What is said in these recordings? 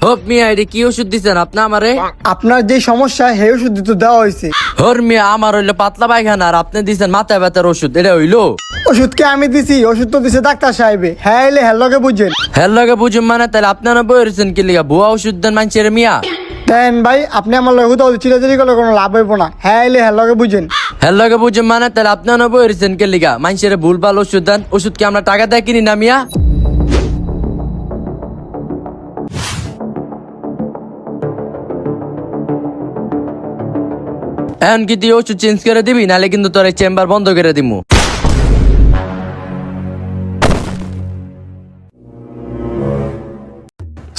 হোক মিয়া এটা কি ওষুধ দিচ্ছেন আপনি আমারে? আপনার যে সমস্যা সেই ওষুধ তো দেওয়া হয়েছে। হর মিয়া আমার হইলো পাতলা পায়খানা আর আপনি দিচ্ছেন মাথা ব্যথার ওষুধ, এটা হইলো? ওষুধকে আমি দিছি, ওষুধ তো দিছে ডাক্তার সাহেবে। হ্যাঁ এলে হ্যালোকে বুঝছেন। হের লগে বুঝুম মানে তাহলে আপনারা বইরেছেন কি লিগা? ভুয়া ওষুধ দেন মানছের মিয়া। দেন ভাই আপনি আমার লগে কোথাও চিরাচিরি করলে কোনো লাভ হইব না। হ্যাঁ এলে হ্যালোকে বুঝছেন। হের লগে বুঝুম মানে তাহলে আপনারা বইরেছেন কি লিগা? মানছের ভুলভাল ওষুধ দেন, ওষুধ কি আমরা টাকা দিয়ে কিনি না মিয়া? এখন কি তুই ওষুধ চেঞ্জ করে দিবি, নাহলে কিন্তু তোর এই চেম্বার বন্ধ করে দিমু।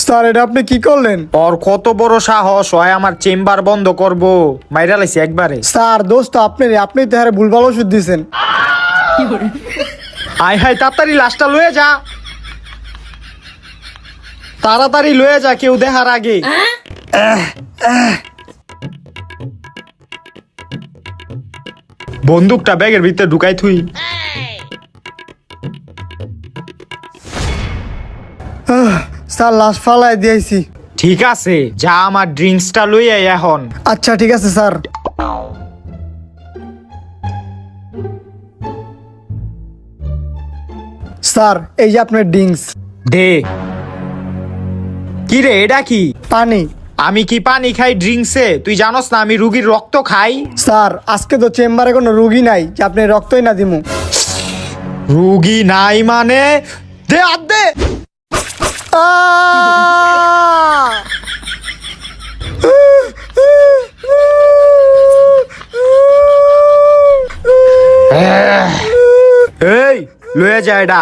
স্যার এটা আপনি কি করলেন? ওর কত বড় সাহস হয় আমার চেম্বার বন্ধ করব, মাইরা লাইছি একবারে। স্যার দোস্ত আপনি তো হারে ভুলভাল ওষুধ দিছেন। আয় হায় তাড়াতাড়ি লাশটা লয়ে যা, তাড়াতাড়ি লয়ে যা কেউ দেখার আগে। বন্দুকটা ব্যাগের ভিতরে ঢুকাই থুই। স্যার লাশ ফালাই দিয়েছি। ঠিক আছে যা, আমার ড্রিঙ্কসটা লই আই এখন। আচ্ছা ঠিক আছে স্যার। স্যার এই যে আপনার ড্রিঙ্কস। দে। কি রে এটা কি? পানি। আমি কি পানি খাই ড্রিঙ্কসে? তুই জানোস না আমি রুগীর রক্ত খাই। স্যার আজকে তো চেম্বারে কোনো রুগী নাই যে আপনি রক্তই না দিমু। রুগী নাই মানে? দে আর দে। এই লয়ে যা এটা।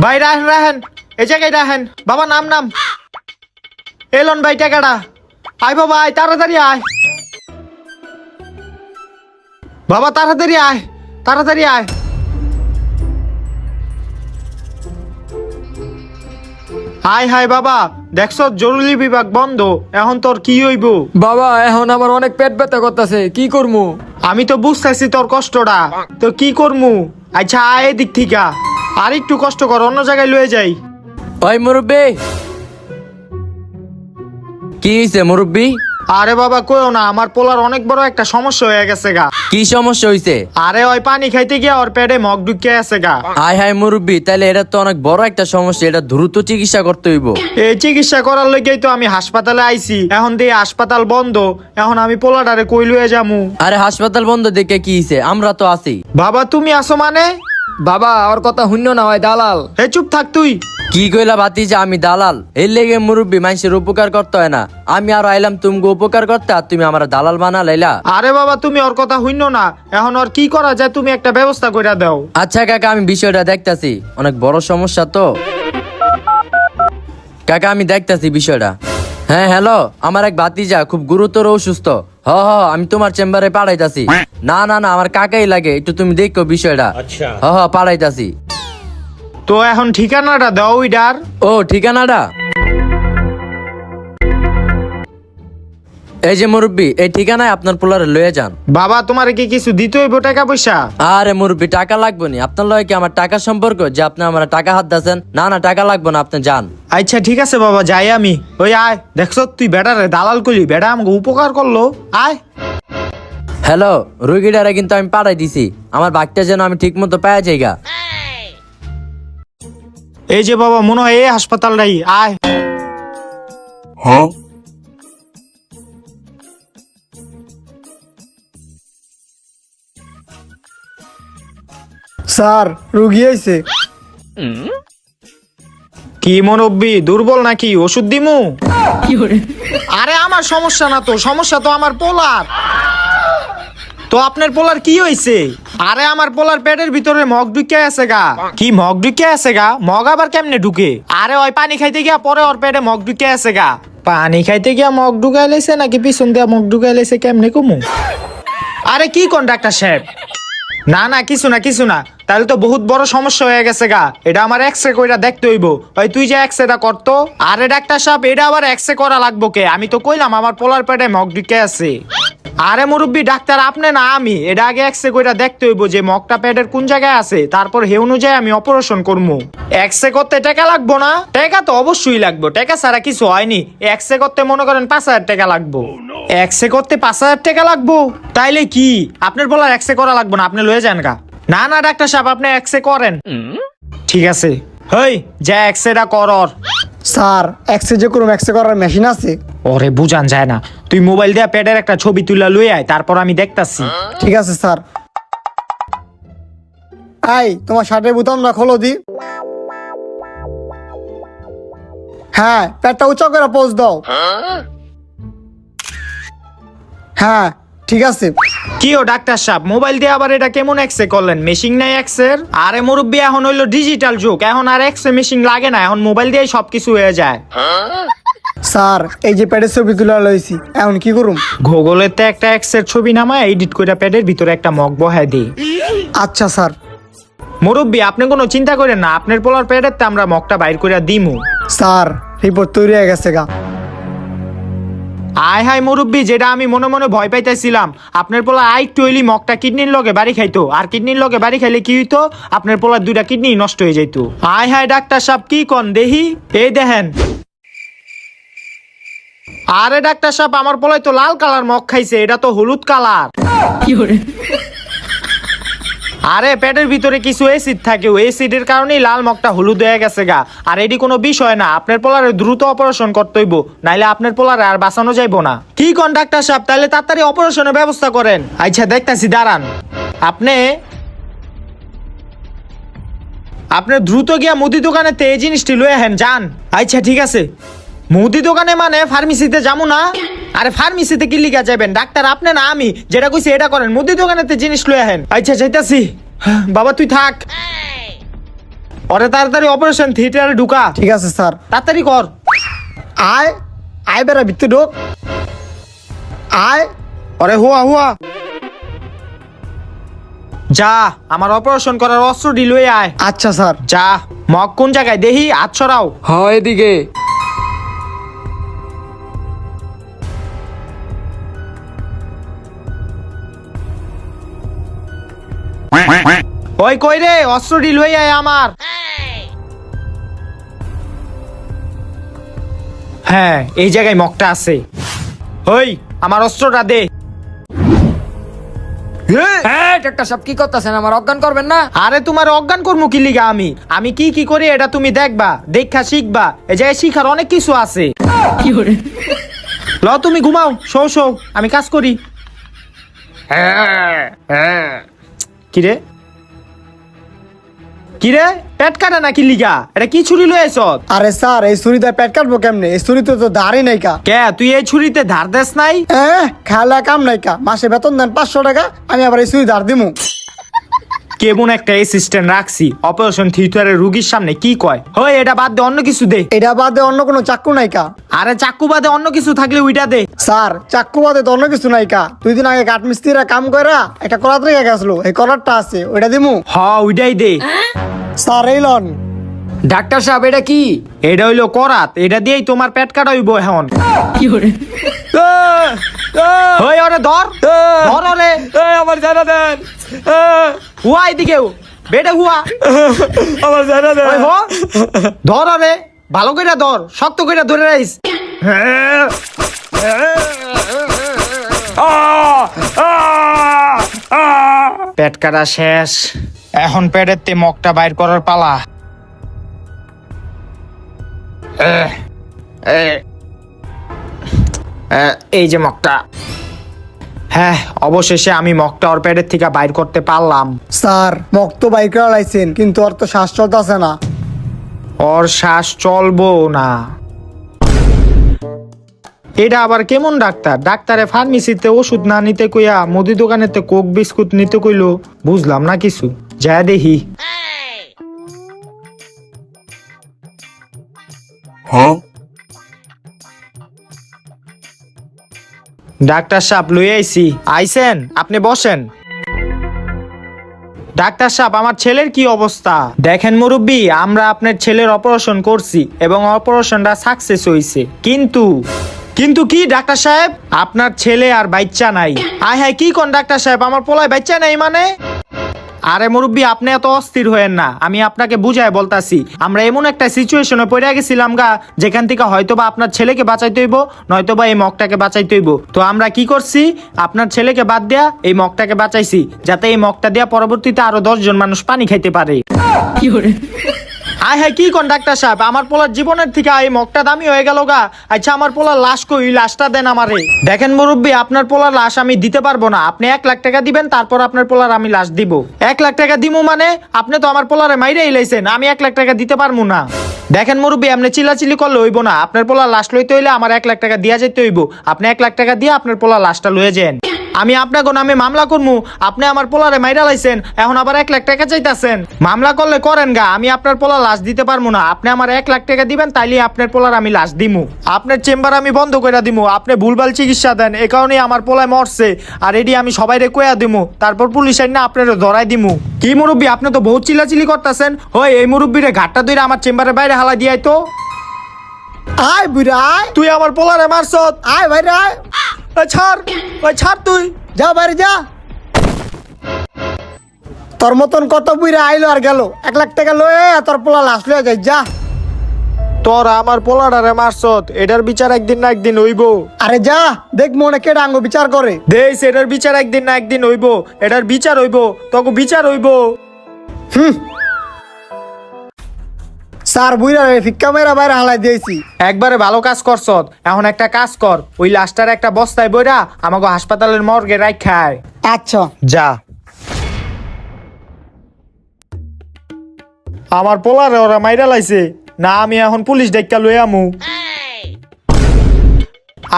ভাই রাহেন রাহেন, এই জায়গায় রাহেন। বাবা নাম নাম এলন ভাই টাকাটা। আয় বাবা আয়, তাড়াতাড়ি আয় বাবা, তাড়াতাড়ি আয়, তাড়াতাড়ি আয়। আয় হায় বাবা, দেখছ জরুরি বিভাগ বন্ধ, এখন তোর কি হইব? বাবা এখন আমার অনেক পেট ব্যথা করতেছে, কি করবো? আমি তো বুঝতেছি তোর কষ্টটা, তো কি করমু? আচ্ছা আয় এদিক থেকে, আর একটু কষ্ট কর, অন্য জায়গায় লয়ে যাই। ওই মুরব্বি, কি হইছে মুরব্বি? আরে বাবা কইও না, আমার পোলার অনেক বড় একটা সমস্যা হয়ে গেছে গা। কি সমস্যা হইছে? আরে ওই পানি খাইতে গিয়ে ওর পেটে মগ ঢুকে আছে গা। হায় হায় মুরব্বি, তাহলে এটা তো অনেক বড় একটা সমস্যা, এটা দ্রুত চিকিৎসা করতে হইব। এই চিকিৎসা করার লগেই তো আমি হাসপাতালে আইছি, এখন দিয়ে হাসপাতাল বন্ধ, এখন আমি পোলাটারে কই লয়ে যামু? আরে হাসপাতাল বন্ধ দেখে কি হইছে? আমরা তো আছি। বাবা তুমি আসো মানে? বাবা ওর কথা শুন্য না হয় দালাল। হে চুপ থাক তুই। কি কইলা ভাতিজা আমি দালাল? এর লেগে মুরব্বি মানুষের উপকার করতে হয় না, আমি আর আইলাম তুমি উপকার করতে, আর তুমি আমার দালাল বানা লাইলা। আরে বাবা তুমি ওর কথা শুন্য না, এখন ওর কি করা যায় তুমি একটা ব্যবস্থা কইরা দাও। আচ্ছা কাকা আমি বিষয়টা দেখতাছি, অনেক বড় সমস্যা তো কাকা, আমি দেখতাছি বিষয়টা। হ্যাঁ হ্যালো, আমার এক ভাতিজা খুব গুরুতর অসুস্থ। হ হ আমি তোমার চেম্বারে পাঠাইতাছি। না না না আমার কাকাই লাগে, একটু তুমি দেখো বিষয়টা। হ হ পাঠাইতাছি। তো এখন ঠিকানাটা দাও ওইটার। ও ঠিকানাটা এই যে মুরব্বি, এই ঠিকানায় আপনার পোলারে লয়ে যান। বাবা তোমার কি কিছু দিতে হইব টাকা পয়সা? আরে মুরব্বি টাকা লাগবে নি, আপনার লয় কি আমার টাকা সম্পর্ক যে আপনি আমার টাকা হাত দিয়েছেন? না না টাকা লাগবে না, আপনি যান। আচ্ছা ঠিক আছে বাবা যাই আমি। ওই আয়, দেখছ তুই বেটারে দালাল করলি, বেটা আমাকে উপকার করলো। আয়। হ্যালো, রুগীটারে কিন্তু আমি পাঠাই দিছি, আমার বাঘটা যেন আমি ঠিক মতো পাওয়া যাইগা। এই যে বাবা মনে হয় এই হাসপাতালটাই। আয়। স্যার রুগী আইছে। কি মুরব্বি দুর্বল নাকি? ওষুধ দিমু? আরে আমার সমস্যা না তো, সমস্যা তো আমার পোলার। তো আপনার পোলার কি হয়েছে? আরে আমার পোলার পেটের ভিতরে মগ ঢুকে আছে গা। কি মগ ঢুকে আছে গা? মগ আবার কেমনে ঢুকে? আরে ওই পানি খাইতে গিয়া পরে ওর পেটে মগ ঢুকে আছে গা। পানি খাইতে গিয়া মগ ঢুকাই লাইছে নাকি পিছন দিয়া মগ ঢুকাই লাইছে, কেমনে কমু? আরে কি কোন ডাক্তার সাহেব? না না কিছু না কিছু না, তাহলে তো বহুত বড় সমস্যা হয়ে গেছে গা। এটা আমার এক্সরে কইরা দেখতে হইব। ওই তুই যে এক্সরেটা করতো। আরে ডাক্তার সাহেব এটা আবার এক্সরে করা লাগবো কে? আমি তো কইলাম আমার পোলার পেটে মগ ঢুকে আছে। আরে মুরব্বী ডাক্তার আপনি না আমি, এটা আগে এক্সরে কইরা দেখতে হইব যে মগটা পেটের কোন জায়গায় আছে, তারপর হে অনুযায়ী আমি অপারেশন করবো। এক্সরে করতে টাকা লাগবো না? টাকা তো অবশ্যই লাগবে, টাকা ছাড়া কিছু হয়নি। এক্সরে করতে মনে করেন 5,000 টাকা লাগবো। এক্সরে করতে 5,000 টাকা লাগবো? তাইলে কি আপনার বলার এক্সরে করা লাগবো না, আপনি লয়ে যান গা। না না ডাক্তার সাহেব, আপনি এক্সরে করেন। ঠিক আছে, হই যা এক্সরেটা কর। স্যার এক্সরে যে করুম এক্সরে করার মেশিন আছে? ওরে বুঝান যায় না, তুই মোবাইল দিয়ে পেটের একটা ছবি তুলে লই আয়, তারপর আমি দেখতাছি। ঠিক আছে স্যার। আই তোমার শার্টের বোতামটা খোলো দি। হ্যাঁ পেটটা উঁচা করে পোজ দাও। হ্যাঁ ঠিক আছে। কি ও ডাক্তার সাহেব, মোবাইল দিয়ে আবার এটা কেমন এক্সরে করলেন? মেশিন নাই এক্সের? আরে মুরব্বী এখন হইলো ডিজিটাল যুগ, এখন আর এক্সরে মেশিন লাগে না, এখন মোবাইল দিয়ে সবকিছু হয়ে যায়। স্যার এই যে পেটের ছবি তুলে লইছি, এখন কি করুম? গুগলেতে একটা এক্সের ছবি নামায় এডিট করে পেটের ভিতরে একটা মগ বহায় দিই। আচ্ছা স্যার। মুরব্বী আপনি কোনো চিন্তা করেন না, আপনার পোলার পেটের আমরা মগটা বাইর করে দিমু। স্যার রিপোর্ট তৈরি হয়ে গেছে গা। আয় হাই মুরব্বী, যেটা আমি মনে মনে ভয় পাইতেছিলাম, আপনার পোলা আইটু হইলি মগটা কিডনির লগে বাড়ি খাইতো, আর কিডনির লগে বাড়ি খাইলে কি হইতো, আপনার পোলার 2টা কিডনি নষ্ট হয়ে যাইতো। আয় হাই ডাক্তার সাহেব কি কন দেহি, এই দেখেন। আরে ডাক্তার সাহেব আমার পোলাই তো লাল কালার মগ খাইছে, এটা তো হলুদ কালার। আরে পেটের ভিতরে কিছু এসিড থাকে, ওই এসিডের কারণেই লাল মগটা হলুদ হয়ে গেছে গা। আর এটি কোনো বিষয় না, আপনার পোলারে দ্রুত অপারেশন করতে হইব, নাইলে আপনার পোলারে আর বাঁচানো যাইবো না। কি কোন ডাক্তার সাহেব, তাহলে তাড়াতাড়ি অপারেশনের ব্যবস্থা করেন। আচ্ছা দেখতাছি, দাঁড়ান। আপনি দ্রুত গিয়া মুদি দোকানেতে এই জিনিসটি লয়ে হেন যান। আচ্ছা ঠিক আছে। মুদি দোকানে মানে ফার্মেসিতে যাবো না? আরে ফার্মেসিতে কি লিখা যাবেন ডাক্তার, আপনি না আমি, যেটা কইছি এটা করেন, মুদি দোকানেতে জিনিস লয়ে হেন। আচ্ছা যাইতাছি। বাবা তুই থাক, ওরে তাড়াতাড়ি অপারেশন থিয়েটারে ঢুকা। ঠিক আছে স্যার। তাড়াতাড়ি কর। আয় আয় বেড়া ভিতরে ঢোক। আয়। ওরে হুয়া হুয়া। যা আমার অপারেশন করার অস্ত্রটি লয়ে আয়। আচ্ছা স্যার। যা। মগ কোন জায়গায় দেহি, হাত ছড়াও। হ্যাঁ এদিকে। ওই কই রে, অস্ত্রটি লই আয় আমার। হ্যাঁ এই জায়গায় মগটা আছে। ওই আমার অস্ত্রটা দে। হ্যাঁ ডাক্তার সাহেব কি করতেছেন, আমার অজ্ঞান করবেন না? আরে তোমার অজ্ঞান করবো কি লিগা আমি কি কি করি এটা তুমি দেখবা, দেখা শিখবা। এই জায়গায় শিখার অনেক কিছু আছে। ল তুমি ঘুমাও, শো শো, আমি কাজ করি। কিরে কিরে, পেট কাটা নাকি লিগা? এটা কি ছুরি লয়েছ? আরে স্যার এই ছুরিতে পেট কাটবো কেমনে? এই ছুরিতে তো দাঁড়ি নাই কা। কে তুই এই ছুরিতে ধার দেস নাই? খেলা কাম নাই কা, মাসে বেতন দেন 500 টাকা, আমি আবার এই ছুরি ধার দিমু? কেমন একটা অ্যাসিস্ট্যান্ট রাখছি, অপারেশন থিয়েটারে রুগীর সামনে কি কয়। হই এটা বাদ দে, অন্য কিছু দে। এটা বাদে অন্য কোনো চাক্কু নাই কা? আরে চাক্কু বাদে অন্য কিছু থাকলে ওইটা দে। স্যার চাক্কু বাদে তো অন্য কিছু নাই কা। 2 দিন আগে কাঠমিস্ত্রিরা কাম কইরা একটা করাত রেখে গেছিল, এই করাতটা আছে, ওইটা দিমু? হ ওইটাই দে। স্যার এই লন। ডাক্তার সাহেব এটা কি? এটা হইলো করাত, এটা দিয়েই তোমার পেট কাটা হইব এখন। হই ওরে ধর, ধর ওরে। আমার জানা দেন, হুয়া এদিকে বেডে হুয়া। আমার জানা দেন। ওই হো, ধর ওরে, ভালো কইরা ধর, শক্ত কইরা ধরে রাইস। পেট কাটা শেষ, এখন পেটের তে মগটা বাইর করার পালা। এই যে মগটা। হ্যাঁ অবশেষে আমি মগটা ওর পেটের থেকে বাইর করতে পারলাম। স্যার মগ তো বাইর করা লাইছেন, কিন্তু ওর তো শ্বাস চলতেছে না। ওর শ্বাস চলবো না? এটা আবার কেমন ডাক্তার? ডাক্তারে ফার্মেসিতে ওষুধ না নিতে কইয়া মুদি দোকানেতে কোক বিস্কুট নিতে কইলো, বুঝলাম না কিছু। যা দেখি। ডাক্তার সাহেব লই আইছি। আইছেন, আপনি বসেন। ডাক্তার সাহেব আমার ছেলের কি অবস্থা? দেখেন মুরব্বী, আমরা আপনার ছেলের অপারেশন করছি এবং অপারেশনটা সাকসেস হয়েছে, কিন্তু কিন্তু কি ডাক্তার সাহেব, আপনার ছেলে আর বাচ্চা নাই? আয় হায়, কি কোন ডাক্তার সাহেব, আমার পোলায় বাচ্চা নাই মানে? আরে মুরব্বী, আপনি এত অস্থির হয়েন না, আমি আপনাকে বুঝায় বলতাছি। আমরা এমন একটা সিচুয়েশনে পড়ে গেছিলাম গা, যেখান থেকে হয়তোবা আপনার ছেলেকে বাঁচাইতে হইব, নয়তোবা এই মগটাকে বাঁচাইতে হইব। তো আমরা কি করছি, আপনার ছেলেকে বাদ দেয়া এই মগটাকে বাঁচাইছি, যাতে এই মগটা দেয়া পরবর্তীতে আরো 10 জন মানুষ পানি খাইতে পারে। আয় হায়, কি কোন ডাক্তার সাহেব, আমার পোলার জীবনের থেকে এই মগটা দামি হয়ে গেল গা। আচ্ছা, আমার পোলার লাশ কই? লাশটা দেন আমারে। দেখেন মুরব্বী, আপনার পোলার লাশ আমি দিতে পারবো না। আপনি 1 লাখ টাকা দিবেন, তারপর আপনার পোলার আমি লাশ দিব। 1 লাখ টাকা দিমু মানে? আপনি তো আমার পোলারে মাইরে ইলাইছেন, আমি 1 লাখ টাকা দিতে পারবো না। দেখেন মুরব্বী, আপনি চিল্লাচিল্লি করলে হইব না। আপনার পোলার লাশ লইতে হইলে আমার 1 লাখ টাকা দিয়া যেতে হইব। আপনি 1 লাখ টাকা দিয়ে আপনার পোলার লাশটা লয়ে যান। আমি আপনাকে নামে মামলা করবো। আপনি আমার পোলারে মাইরা লাইছেন, এখন আবার 1 লাখ টাকা চাইতাছেন। মামলা করলে করেন গা, আমি আপনার পোলার লাশ দিতে পারবো না। আপনি আমার 1 লাখ টাকা দিবেন, তাইলে আপনার পোলার আমি লাশ দিমু। আপনার চেম্বার আমি বন্ধ করে দিমু। আপনি ভুলভাল চিকিৎসা দেন, এ কারণে আমার পোলায় মরছে। আর এডি আমি সবাইরে কইয়া দিমু, তারপর পুলিশ আইনা আপনারে ধরাই দিমু। কি মুরব্বী, আপনি তো বহুত চিল্লাচিল্লি করতেছেন। হয় এই মুরব্বীরে ঘাটটা ধরে আমার চেম্বারের বাইরে হালা দিয়াই তো। আয় বুড়া আয়, তুই আমার পোলারে মারছত। আয় বাইরে আয়, ছাড়, ওই ছাড় তুই। যা বাইরে যা। তোর মতন কত বুড়া আইলো আর গেল, 1 লাখ টাকা লয়ে তোর পোলা লাশ লয়ে যাই যা। তোর আমার পোলাটারে মারছত, এটার বিচার একদিন না একদিন হইব। আরে যা, দেখ মনে কেডা আঙ্গ বিচার করে। দেশ, এটার বিচার একদিন না একদিন হইব। এটার বিচার হইব, তোকে বিচার হইব। স্যার বুইরা ফিক্কা মেরা বাইরে হালাই দিয়েছি। একবারে ভালো কাজ করছত। এখন একটা কাজ কর, ওই লাশটার একটা বস্তায় বইরা আমাকে হাসপাতালের মর্গে রাখায়। আচ্ছা যা। আমার পোলারে ওরা মাইরা লাইছে না, আমি এখন পুলিশ ডাক্তার লই আমু।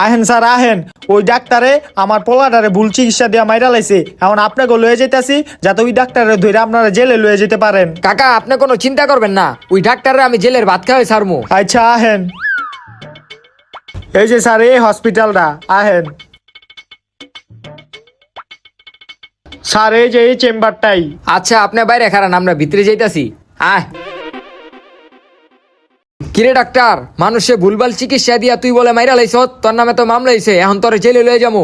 আহেন স্যার আহেন, ওই ডাক্তারে আমার পোলাটারে ভুল চিকিৎসা দিয়া মাইরা লাইছে। এখন আপনাকে লয়ে যেতেছি, যাতে ওই ডাক্তারে ধরে আপনারা জেলে লয়ে যেতে পারেন। কাকা, আপনি কোনো চিন্তা করবেন না, ওই ডাক্তাররা আমি জেলের ভাত খাওয়াই ছাড়মু। আচ্ছা আহেন। এই যে স্যার, এই হসপিটালটা আহেন। স্যার এই যে এই চেম্বারটাই। আচ্ছা, আপনি বাইরে খারান, আমরা ভিতরে যাইতাছি। আয়। কিরে ডাক্তার, মানুষে ভুলভাল চিকিৎসা দিয়া তুই বলে মাইরা লাইছ, তোর নামে তো মামলা হইছে, এখন তোরে জেলে লয়ে যাবো।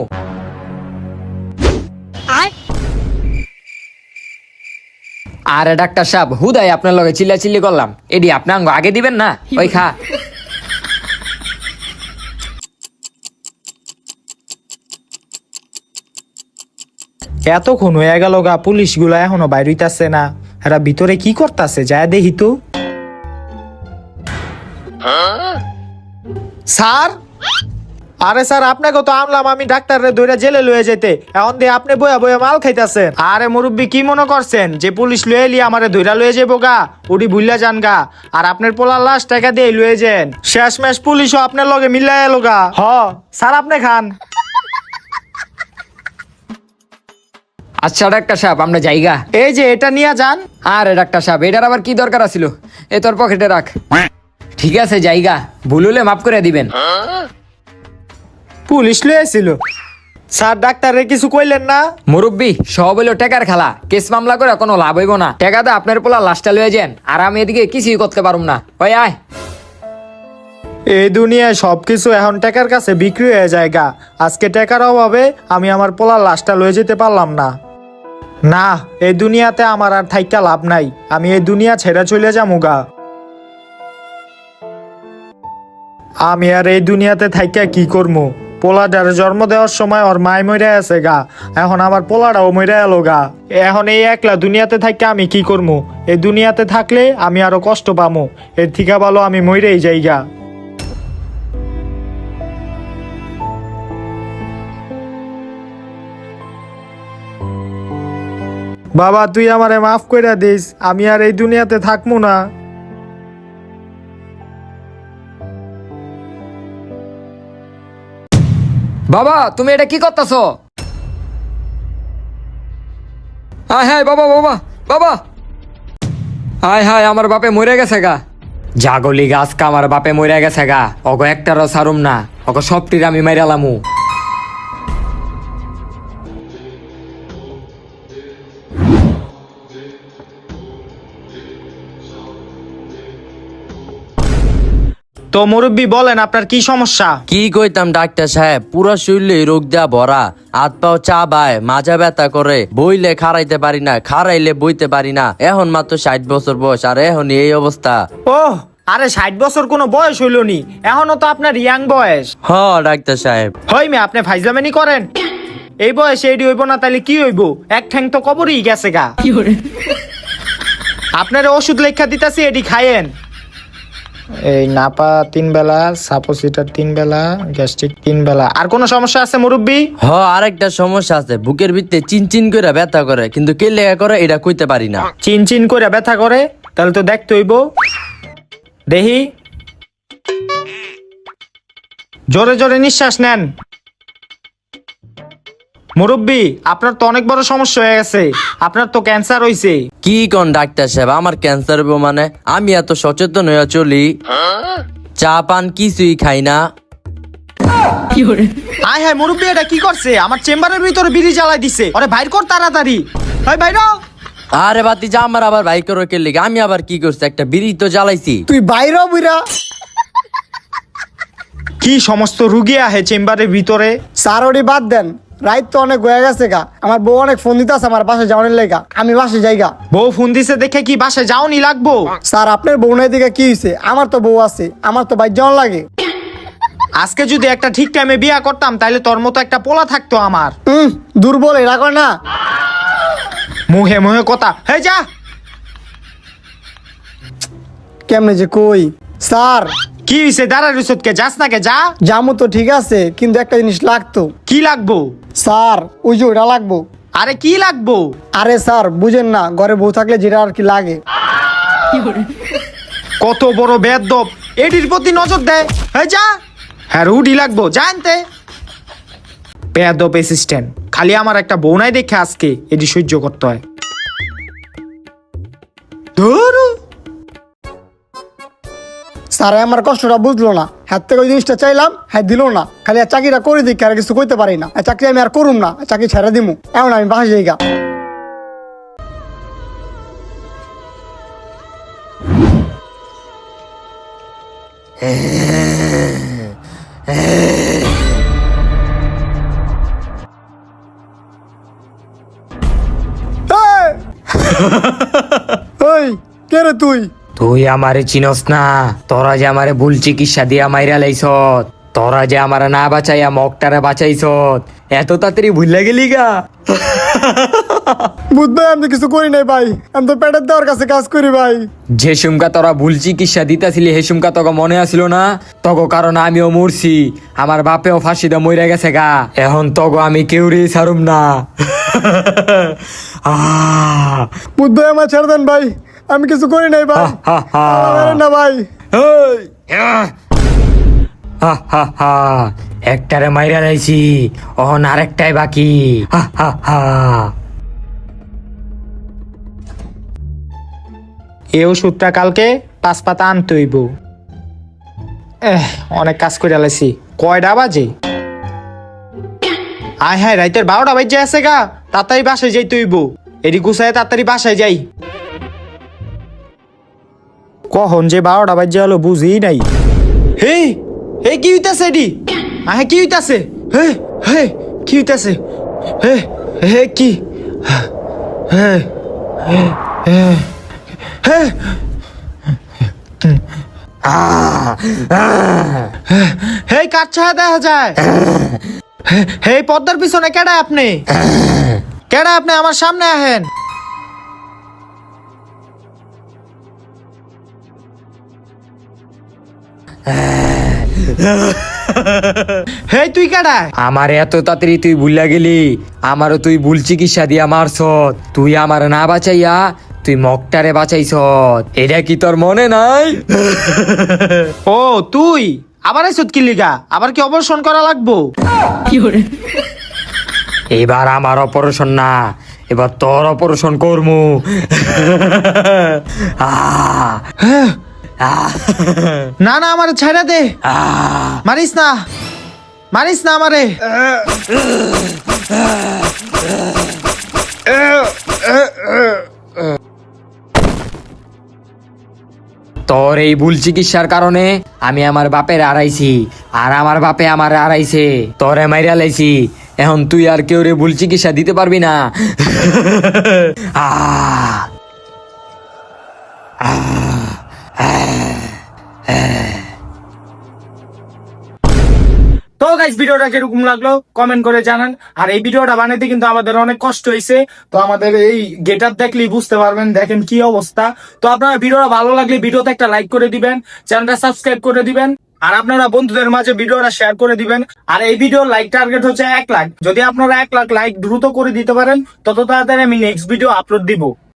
আরে ডাক্তার সাহেব, হুদাই আপনার লগে চিল্লাচিল্লি করলাম, এডি আপনি আঙ্গ আগে দিবেন না। ওই খা। এতক্ষণ হয়ে গেল গা, পুলিশ গুলা এখনো বাইর হইতাছে না। এরা ভিতরে কি করতেছে, যায় দেখি তো। স্যার, আরে স্যার, আপনাকে তো আমলাম আমি ডাক্তারে ধরে জেলে লয়ে যেতে, এখন দিয়ে আপনি বয়া বয়া মাল খাইতাছেন। আরে মুরব্বী, কি মনে করছেন যে পুলিশ লয়ে এলি আমারে ধইরা লয়ে যাবো গা? উডি ভুইলা যান গা। আর আপনার পোলার লাশ টাকা দিয়ে লয়ে যান, শেষমেশ পুলিশও আপনার লগে মিলাই এলো গা। হ স্যার, আপনি খান। আচ্ছা ডাক্তার সাহেব, আমরা যাইগা। এই যে এটা নিয়ে যান। আরে ডাক্তার সাহেব, এটার আবার কি দরকার আছিল? এ তোর পকেটে রাখ। ঠিক আছে, জায়গা ভুল হলে মাফ করে দিবেন। পুলিশ লয়েছিল স্যার, ডাক্তারে কিছু কইলেন না? মুরব্বী, সব হইলো টাকার খেলা, কেস মামলা করে কোনো লাভ হইব না। টাকা দা আপনার পোলা লাশটা লয়ে যান, আর আমি এদিকে কিছুই করতে পারুম না। ওই আয়। এই দুনিয়ায় সবকিছু এখন টাকার কাছে বিক্রি হয়ে যায় গা। আজকে টাকার অভাবে আমি আমার পোলার লাশটা লয়ে যেতে পারলাম না। না, এই দুনিয়াতে আমার আর থাইকা লাভ নাই, আমি এই দুনিয়া ছেড়ে চলে যাবো গা। আমি আর এই দুনিয়াতে থাইকা কি করবো? পোলাটার জন্ম দেওয়ার সময় ওর মায় মরে আছে গা, এখন আমার পোলাটাও মরে এলো গা। এখন এই একলা দুনিয়াতে থাইকা আমি কি করবো? এই দুনিয়াতে থাকলে আমি আরো কষ্ট পামো, এর থেকে ভালো আমি মরেই যাই গা। বাবা, তুই আমারে মাফ কইরা দিস, আমি আর এই দুনিয়াতে থাকবো না। বাবা, তুমি এটা কি করতেছ? হায় হায় বাবা, বাবা বাবা, হায় হায়, আমার বাপে মরে গেছে গা। জাগলি গাছ কা আমার বাপে মরে গেছে গা, অগো একটারও সারুম না, অগো সবটির আমি মাইরালামু। তো মুরব্বী বলেন আপনার কি সমস্যা? কি কইতাম ডাক্তার সাহেব, পুরো শরীরে রোগ দেয়া ভরা, হাত পাও চাবায়, মাজা ব্যথা করে, বইলে খাড়াইতে পারি না, খাড়াইলে বইতে পারি না। এখন মাত্র 60 বছর বয়স, আর এখন এই অবস্থা। ও আরে 60 বছর কোনো বয়স হইল নি, এখনো তো আপনার ইয়াং বয়স। হ ডাক্তার সাহেব। হই মে আপনি ফাইজলামেনি করেন, এই বয়সে এডি হইব না তাহলে কি হইব? এক ঠ্যাং তো কবরই গেছে গা। আপনার ওষুধ লেখা দিতেছি, এডি খাইয়েন। এই নাপা 3 বেলা, সাপোসিটার 3 বেলা, গ্যাস্ট্রিক 3 বেলা। আর কোনো সমস্যা আছে মুরব্বী? হ আরেকটা সমস্যা আছে, বুকের ভিতরে চিনচিন করে ব্যথা করে, কিন্তু কে লেগা করে এটা কইতে পারি না। চিন চিন করে ব্যথা করে, তাহলে তো দেখতে হইব। দেহি জোরে জোরে নিঃশ্বাস নেন। মুরব্বী আপনার তো অনেক বড় সমস্যা হয়ে গেছে, আপনার তো ক্যান্সার হইছে। কি কোন ডাক্তার সাহেব, আমার ক্যান্সার হইব মানে? আমি এত সচেতন হয়ে চলি, চা পান কিছুই খাই না। আয় হায় মুরব্বী এটা কি করছে? আমার চেম্বারের ভিতরে বিড়ি জ্বালাই দিছে। আরে বাইর কর তাড়াতাড়ি, ভাই বাইর হ। আরে বাতি যা, আমার আবার বাইক রোকের লিগে আমি আবার কি করছি? একটা বিড়ি তো জ্বালাইছি। তুই বাইরে বুইরা। কি সমস্ত রুগী আহে চেম্বারের ভিতরে। স্যার ওটি বাদ দেন, রাইত তো অনেক হয়ে গেছে গা। আমার বউ অনেক ফোন দিতে আছে আমার বাসায় যাওয়ার লেগা, আমি বাসায় যাইগা। বউ ফোন দিছে দেখে কি বাসায় যাওনি লাগবো? স্যার আপনার বউ নাই দিকে কি হয়েছে? আমার তো বউ আছে, আমার তো বাইর যাওয়ার লাগে। আজকে যদি একটা ঠিক টাইমে বিয়া করতাম তাহলে তোর মতো একটা পোলা থাকতো আমার। দুর্বল এরা করে না। মুহে মুহে কথা, হে যা। কেমনে যে কই স্যার? কি হইছে? দাঁড়া রুসতকে যাস না কে, যা। জামু তো ঠিক আছে, কিন্তু একটা জিনিস লাগতো। কি লাগবো? স্যার ওই যে ওটা লাগবো। আরে কি লাগবো? আরে স্যার বুঝেন না, ঘরে বউ থাকলে যেটা আর কি লাগে। কত বড় বেয়াদব, এটির প্রতি নজর দেয়। হ্যাঁ যা। হ্যাঁ রুডি লাগবো, জানতে। বেয়াদব অ্যাসিস্ট্যান্ট, খালি আমার একটা বউ নাই দেখে আজকে এটি সহ্য করতে হয়। ধরো স্যার আমার কষ্টটা বুঝলো না, হাত থেকে ওই জিনিসটা চাইলাম, হ্যাঁ দিল না। খালি আর চাকরিটা করে দিক, আর কিছু কইতে পারি না। আর চাকরি আমি আর করুম না, চাকরি ছেড়ে দিমু। এমন আমি বাসা যাইগা। ওই কে রে তুই? তুই আমারে চিনস না? তোরা যে আমারে ভুল চিকিৎসা দিয়া মাইরা লাইছত, তোরা যে আমারে না বাঁচাইয়া মগটারে বাঁচাইছত, এত তাড়াতাড়ি ভুললা গেলি গা? বুধ ভাই আমি তো কিছু করি নাই ভাই, আমি তো পেটের দেওয়ার কাছে কাজ করি ভাই। যে সুমকা তোরা ভুল চিকিৎসা দিতাছিলি হে সুমকা তোকে মনে আসিল না? তগো কারণ আমিও মরছি, আমার বাপেও ফাঁসিতে মইরা গেছে গা। এখন তগো আমি কেউরি ছাড়ুম না। বুধ ভাই আমার ছেড়ে দেন ভাই, আমি কিছু করি নাই ভাই। আমার মেরেন না ভাই। একটারে মাইরা লাইছি, অহন আরেকটাই বাকি। এই ওষুধটা কালকে 5 পাতা আনতে হইব। অনেক কাজ করে লাইছি। কয়টা বাজে? আয় হায় রাইতের 12টা বাজে আছে গা। তাড়াতাড়ি বাসায় যাইতে হইব। এডি গুছায় তাড়াতাড়ি বাসায় যাই। কখন যে 12টা বাজে হলো বুঝি নাই। হে হে কি হইতাছে এডি? আহে কি হইতাছে? হে হে কি হইতাছে? হে হে কি? হে হে হে হে কাঠ ছায়া দেখা যায়। হে পদ্মার পিছনে কেডা আপনি? কেডা আপনি? আমার সামনে আহেন। হে তুই কেডা? আমার এত তাড়াতাড়ি তুই ভুললা গেলি? আমারও তুই ভুল চিকিৎসা দিয়া মারছত, তুই আমার না বাঁচাইয়া তুই মগটারে বাঁচাইছত, এটা কি তোর মনে নাই? ও তুই আবার এসত কি লিগা? আবার কি অপারেশন করা লাগবো? এবার আমার অপারেশন না, এবার তোর অপারেশন করমু। না না আমার ছেড়ে দে, মারিস না, মারিস না আমারে। তোর এই ভুল চিকিৎসার কারণে আমি আমার বাপের হারাইছি, আর আমার বাপে আমার হারাইছে, তোরে মাইরা লাইছি। এখন তুই আর কেউ রে ভুল চিকিৎসা দিতে পারবি না। আহ তো গাইস, ভিডিওটা কিরকম লাগলো কমেন্ট করে জানান। আর এই ভিডিওটা বানাইতে কিন্তু আমাদের অনেক কষ্ট হয়েছে, তো আমাদের এই গেটআপ দেখলেই বুঝতে পারবেন, দেখেন কি অবস্থা। তো আপনারা ভিডিওটা ভালো লাগলে ভিডিওতে একটা লাইক করে দিবেন, চ্যানেলটা সাবস্ক্রাইব করে দিবেন, আর আপনারা বন্ধুদের মাঝে ভিডিওটা শেয়ার করে দিবেন। আর এই ভিডিওর লাইক টার্গেট হচ্ছে 1 লাখ। যদি আপনারা 1 লাখ লাইক দ্রুত করে দিতে পারেন, তত তাড়াতাড়ি আমি নেক্সট ভিডিও আপলোড দিব।